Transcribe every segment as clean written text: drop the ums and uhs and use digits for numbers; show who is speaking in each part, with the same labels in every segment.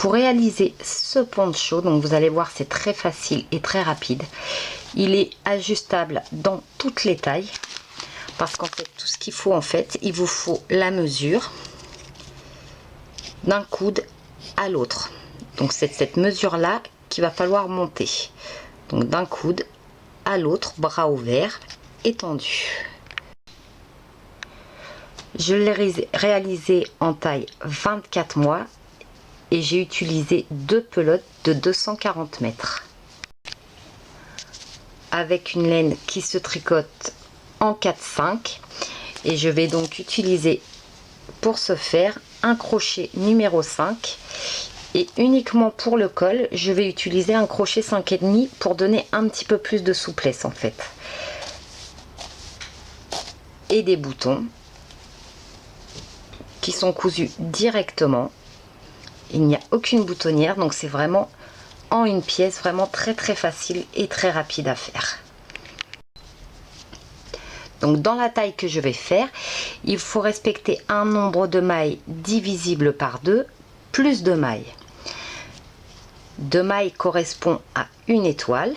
Speaker 1: pour réaliser ce poncho, donc vous allez voir, c'est très facile et très rapide. Il est ajustable dans toutes les tailles, parce qu'en fait, tout ce qu'il faut, en fait, il vous faut la mesure d'un coude à l'autre. Donc c'est cette mesure là qu'il va falloir monter. Donc d'un coude à l'autre, bras ouverts, étendu. Je l'ai réalisé en taille 24 mois et j'ai utilisé deux pelotes de 240 mètres. Avec une laine qui se tricote en 4-5 et je vais donc utiliser pour ce faire un crochet numéro 5 et uniquement pour le col je vais utiliser un crochet 5,5 pour donner un petit peu plus de souplesse en fait, et des boutons qui sont cousus directement. Il n'y a aucune boutonnière, donc c'est vraiment en une pièce, vraiment très facile et très rapide à faire. Donc dans la taille que je vais faire, il faut respecter un nombre de mailles divisible par 2 plus 2 mailles. 2 mailles correspond à une étoile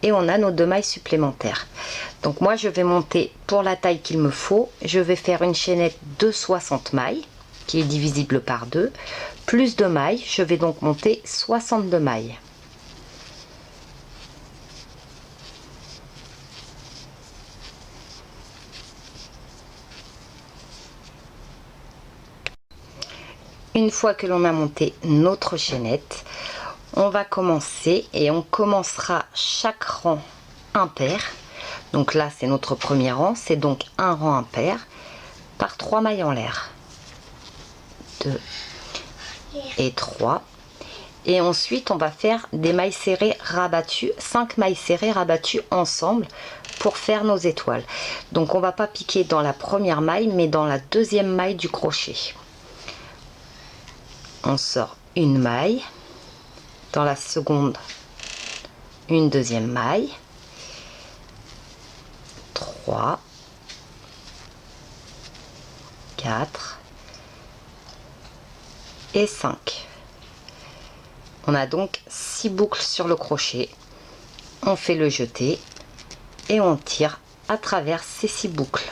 Speaker 1: et on a nos 2 mailles supplémentaires. Donc moi je vais monter pour la taille qu'il me faut, je vais faire une chaînette de 60 mailles qui est divisible par 2 plus 2 mailles, je vais donc monter 62 mailles. Une fois que l'on a monté notre chaînette, on va commencer et on commencera chaque rang impair. Donc là c'est notre premier rang, c'est donc un rang impair par 3 mailles en l'air. 2 et 3. Et ensuite on va faire des mailles serrées rabattues, 5 mailles serrées rabattues ensemble pour faire nos étoiles. Donc on va pas piquer dans la première maille mais dans la deuxième maille du crochet. On sort une maille, dans la seconde une deuxième maille, 3, 4 et 5. On a donc 6 boucles sur le crochet. On fait le jeté et on tire à travers ces 6 boucles.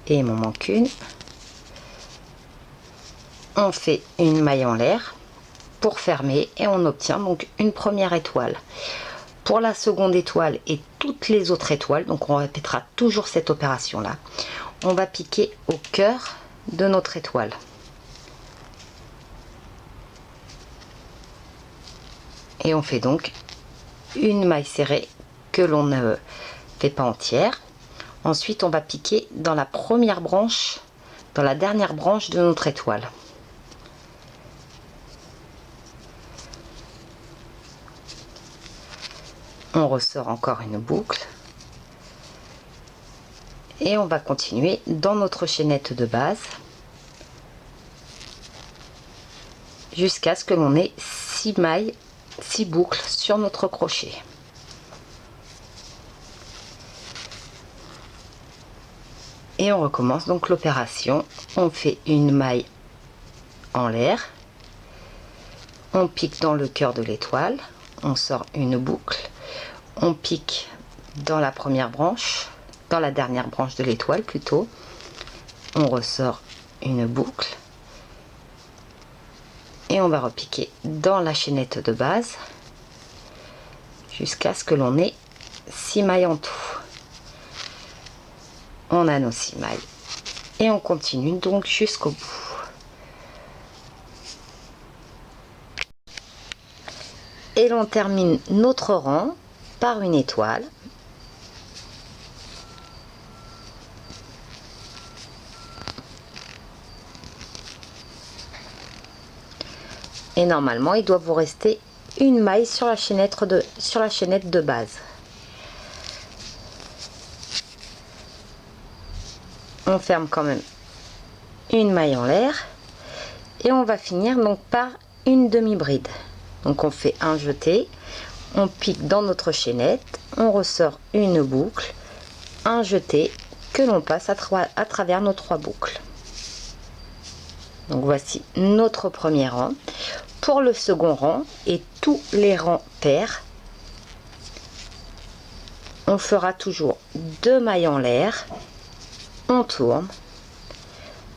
Speaker 1: Et il m'en manque une. On fait une maille en l'air pour fermer et on obtient donc une première étoile. Pour la seconde étoile et toutes les autres étoiles, donc on répétera toujours cette opération là, on va piquer au cœur de notre étoile. Et on fait donc une maille serrée que l'on ne fait pas entière. Ensuite on va piquer dans la première branche, dans la dernière branche de notre étoile. On ressort encore une boucle et on va continuer dans notre chaînette de base jusqu'à ce que l'on ait 6 mailles, 6 boucles sur notre crochet. Et on recommence donc l'opération. On fait une maille en l'air, on pique dans le cœur de l'étoile, on sort une boucle, on pique dans la première branche, dans la dernière branche de l'étoile plutôt, on ressort une boucle et on va repiquer dans la chaînette de base jusqu'à ce que l'on ait 6 mailles en tout. On a nos 6 mailles et on continue donc jusqu'au bout. Et l'on termine notre rang par une étoile. Et normalement il doit vous rester une maille sur la chaînette de base. On ferme quand même une maille en l'air et on va finir donc par une demi-bride. Donc on fait un jeté, on pique dans notre chaînette, on ressort une boucle, un jeté que l'on passe à travers nos 3 boucles. Donc voici notre premier rang. Pour le second rang et tous les rangs pairs, on fera toujours 2 mailles en l'air, on tourne,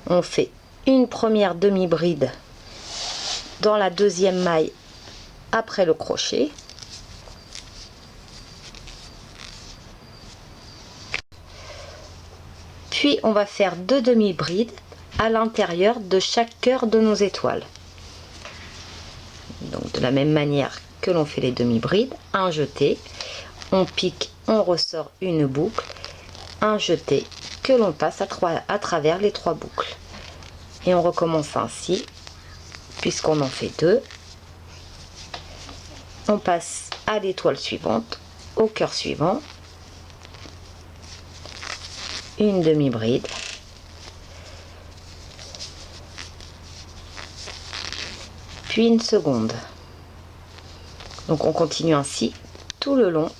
Speaker 1: on fait une première demi-bride dans la deuxième maille après le crochet, puis on va faire 2 demi-brides à l'intérieur de chaque cœur de nos étoiles. Donc de la même manière que l'on fait les demi-brides, un jeté, on pique, on ressort une boucle, un jeté que l'on passe à travers les 3 boucles. Et on recommence ainsi, puisqu'on en fait 2. On passe à l'étoile suivante, au cœur suivant, une demi-bride, puis une seconde. Donc on continue ainsi tout le long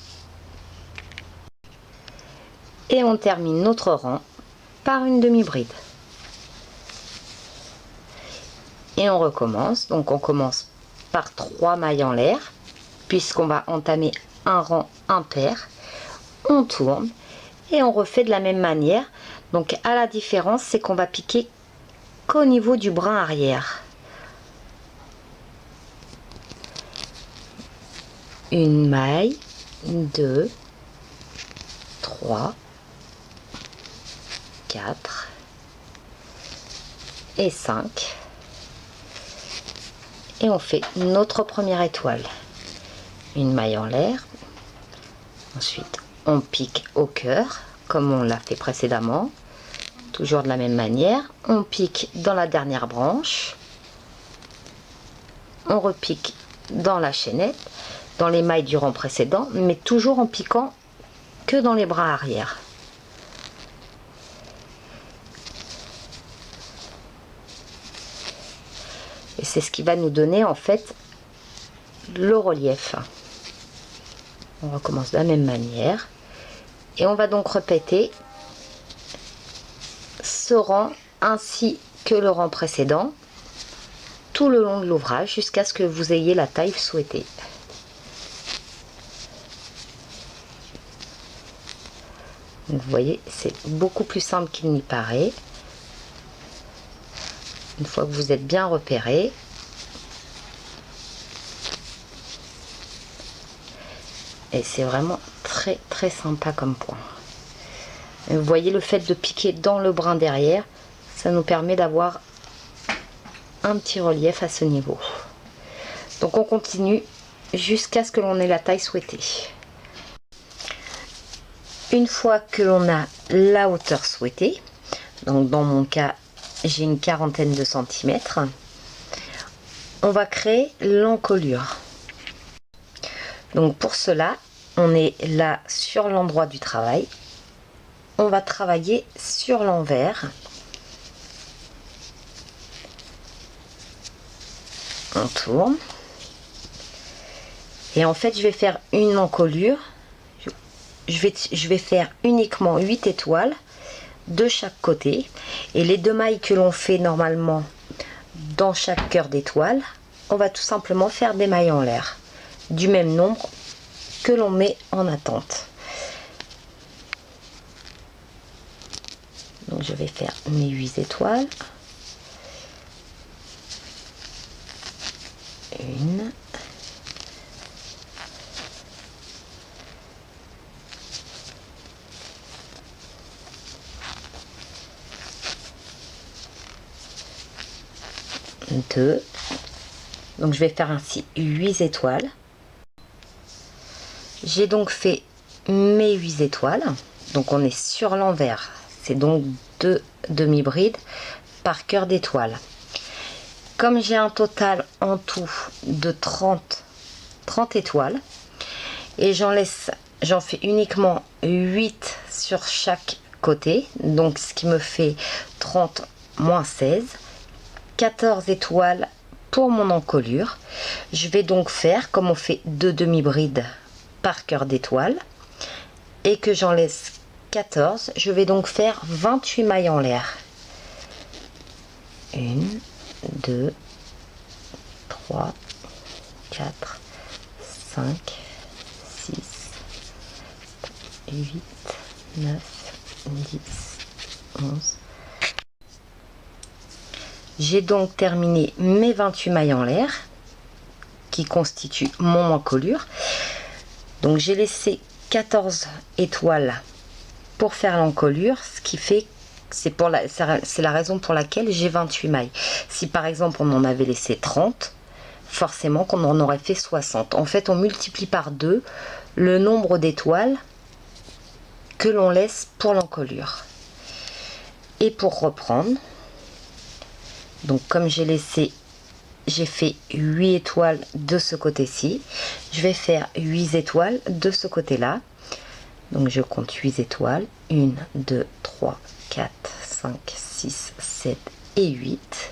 Speaker 1: et on termine notre rang par une demi-bride. Et on recommence, donc on commence par 3 mailles en l'air, puisqu'on va entamer un rang impair, on tourne et on refait de la même manière. Donc à la différence, c'est qu'on va piquer qu'au niveau du brin arrière. Une maille, 2, 3, 4 et 5. Et on fait notre première étoile. Une maille en l'air. Ensuite, on pique au cœur, comme on l'a fait précédemment. Toujours de la même manière. On pique dans la dernière branche. On repique dans la chaînette, dans les mailles du rang précédent, mais toujours en piquant que dans les bras arrière. Et c'est ce qui va nous donner en fait le relief. On recommence de la même manière et on va donc répéter ce rang ainsi que le rang précédent tout le long de l'ouvrage jusqu'à ce que vous ayez la taille souhaitée. Donc vous voyez, c'est beaucoup plus simple qu'il n'y paraît. Une fois que vous êtes bien repéré, et c'est vraiment très sympa comme point. Et vous voyez, le fait de piquer dans le brin derrière, ça nous permet d'avoir un petit relief à ce niveau. Donc on continue jusqu'à ce que l'on ait la taille souhaitée. Une fois que l'on a la hauteur souhaitée, donc dans mon cas j'ai une quarantaine de centimètres, on va créer l'encolure. Donc pour cela, on est là sur l'endroit du travail, on va travailler sur l'envers. On tourne et en fait je vais faire une encolure. Je vais faire uniquement 8 étoiles de chaque côté, et les 2 mailles que l'on fait normalement dans chaque cœur d'étoile, on va tout simplement faire des mailles en l'air du même nombre que l'on met en attente. Donc je vais faire mes 8 étoiles. Une, deux. Donc je vais faire ainsi 8 étoiles. J'ai donc fait mes 8 étoiles. Donc on est sur l'envers. C'est donc 2 demi-brides par cœur d'étoile. Comme j'ai un total en tout de 30 étoiles, et j'en fais uniquement 8 sur chaque côté, donc ce qui me fait 30 moins 16, 14 étoiles pour mon encolure. Je vais donc faire, comme on fait 2 demi-brides par cœur d'étoile, et que j'en laisse 14, je vais donc faire 28 mailles en l'air. 1, 2, 3, 4, 5, 6, 8, 9, 10, 11. J'ai donc terminé mes 28 mailles en l'air qui constituent mon encolure. Donc j'ai laissé 14 étoiles pour faire l'encolure, ce qui fait c'est la raison pour laquelle j'ai 28 mailles. Si par exemple on en avait laissé 30, forcément qu'on en aurait fait 60. En fait, on multiplie par 2 le nombre d'étoiles que l'on laisse pour l'encolure. Et pour reprendre, donc comme j'ai fait 8 étoiles de ce côté-ci, je vais faire 8 étoiles de ce côté-là. Donc je compte 8 étoiles, 1, 2, 3, 4, 5, 6, 7 et 8.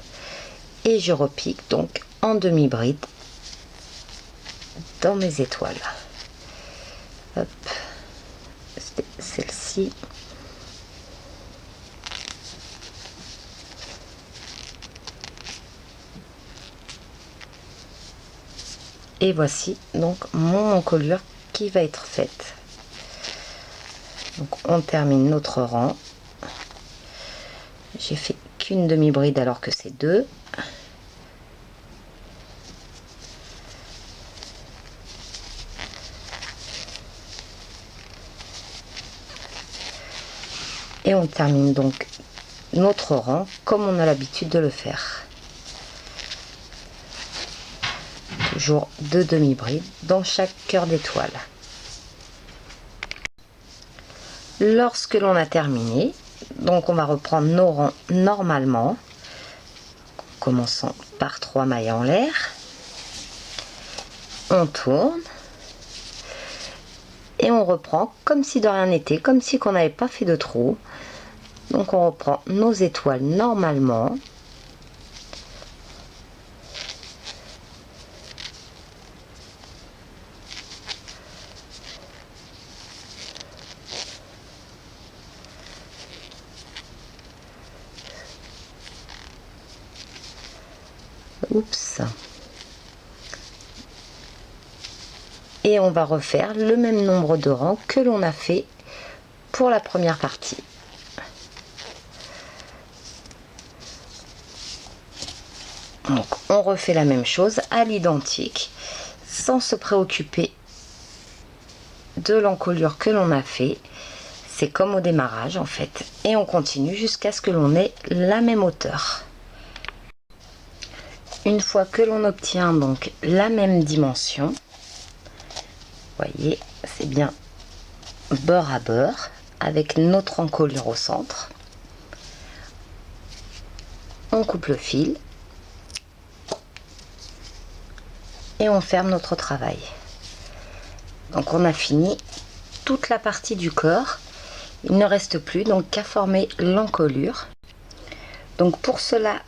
Speaker 1: Et je repique donc en demi-bride dans mes étoiles. Hop, c'est celle-ci. Et voici donc mon encolure qui va être faite. Donc on termine notre rang. J'ai fait qu'une demi-bride alors que c'est 2. Et on termine donc notre rang comme on a l'habitude de le faire. Toujours 2 demi-brides dans chaque cœur d'étoile. Lorsque l'on a terminé, donc on va reprendre nos rangs normalement, commençant par 3 mailles en l'air. On tourne et on reprend comme si de rien n'était, comme si on n'avait pas fait de trou. Donc on reprend nos étoiles normalement. Oups. Et on va refaire le même nombre de rangs que l'on a fait pour la première partie. Donc on refait la même chose à l'identique sans se préoccuper de l'encolure que l'on a fait. C'est comme au démarrage en fait. Et on continue jusqu'à ce que l'on ait la même hauteur. Une fois que l'on obtient donc la même dimension, vous voyez, c'est bien beurre à beurre avec notre encolure au centre. On coupe le fil et on ferme notre travail. Donc on a fini toute la partie du corps. Il ne reste plus donc qu'à former l'encolure. Donc pour cela,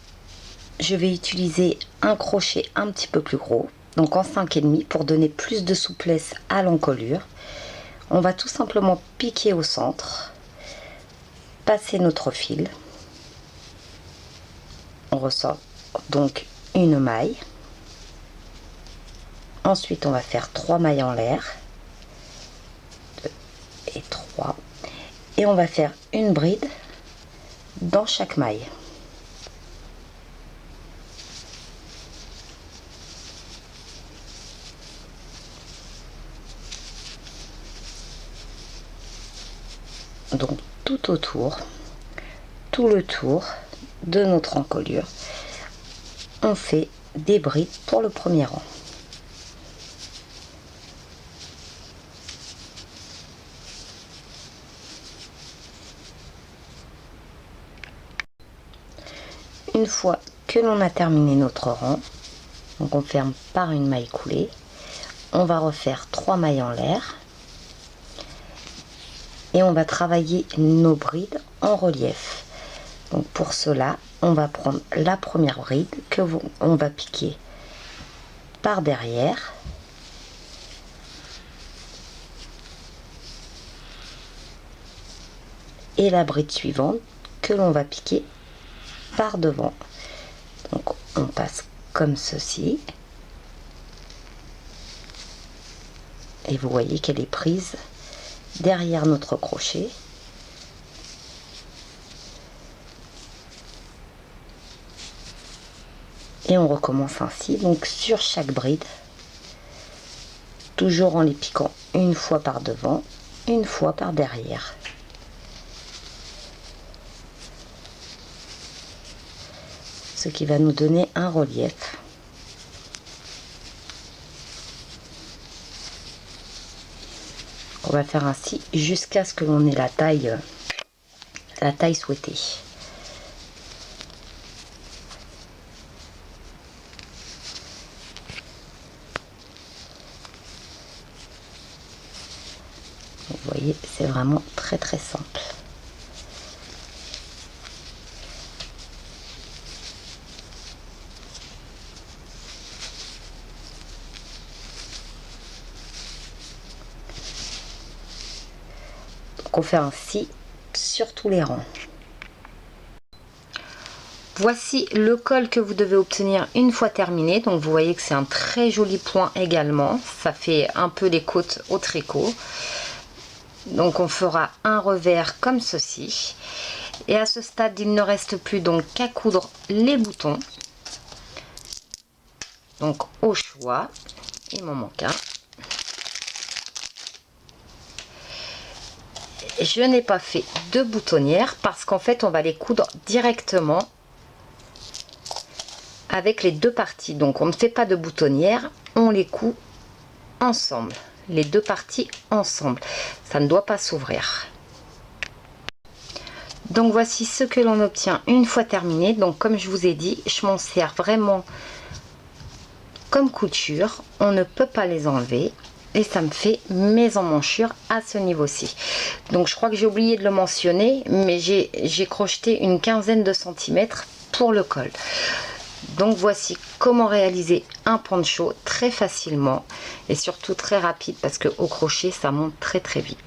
Speaker 1: je vais utiliser un crochet un petit peu plus gros, donc en 5,5 pour donner plus de souplesse à l'encolure. On va tout simplement piquer au centre, passer notre fil. On ressort donc une maille. Ensuite, on va faire 3 mailles en l'air. 2 et 3. Et on va faire une bride dans chaque maille. Donc tout autour, tout le tour de notre encolure, on fait des brides pour le premier rang. Une fois que l'on a terminé notre rang, donc on ferme par une maille coulée, on va refaire 3 mailles en l'air et on va travailler nos brides en relief. Donc pour cela, on va prendre la première bride on va piquer par derrière. Et la bride suivante que l'on va piquer par devant. Donc on passe comme ceci. Et vous voyez qu'elle est prise derrière notre crochet. Et on recommence ainsi, donc sur chaque bride, toujours en les piquant une fois par devant, une fois par derrière. Ce qui va nous donner un relief. On va faire ainsi jusqu'à ce que l'on ait la taille souhaitée. Vous voyez, c'est vraiment très simple. Donc on fait ainsi sur tous les rangs. Voici le col que vous devez obtenir une fois terminé. Donc vous voyez que c'est un très joli point également. Ça fait un peu les côtes au tricot. Donc on fera un revers comme ceci. Et à ce stade, il ne reste plus donc qu'à coudre les boutons. Donc au choix, il m'en manque un. Je n'ai pas fait de boutonnière parce qu'en fait on va les coudre directement avec les deux parties. Donc on ne fait pas de boutonnière, on les coud ensemble, les deux parties ensemble. Ça ne doit pas s'ouvrir. Donc voici ce que l'on obtient une fois terminé. Donc comme je vous ai dit, je m'en sers vraiment comme couture, on ne peut pas les enlever. Et ça me fait mes emmanchures à ce niveau-ci. Donc je crois que j'ai oublié de le mentionner, mais j'ai crocheté une quinzaine de centimètres pour le col. Donc voici comment réaliser un poncho très facilement et surtout très rapide parce que au crochet ça monte très vite.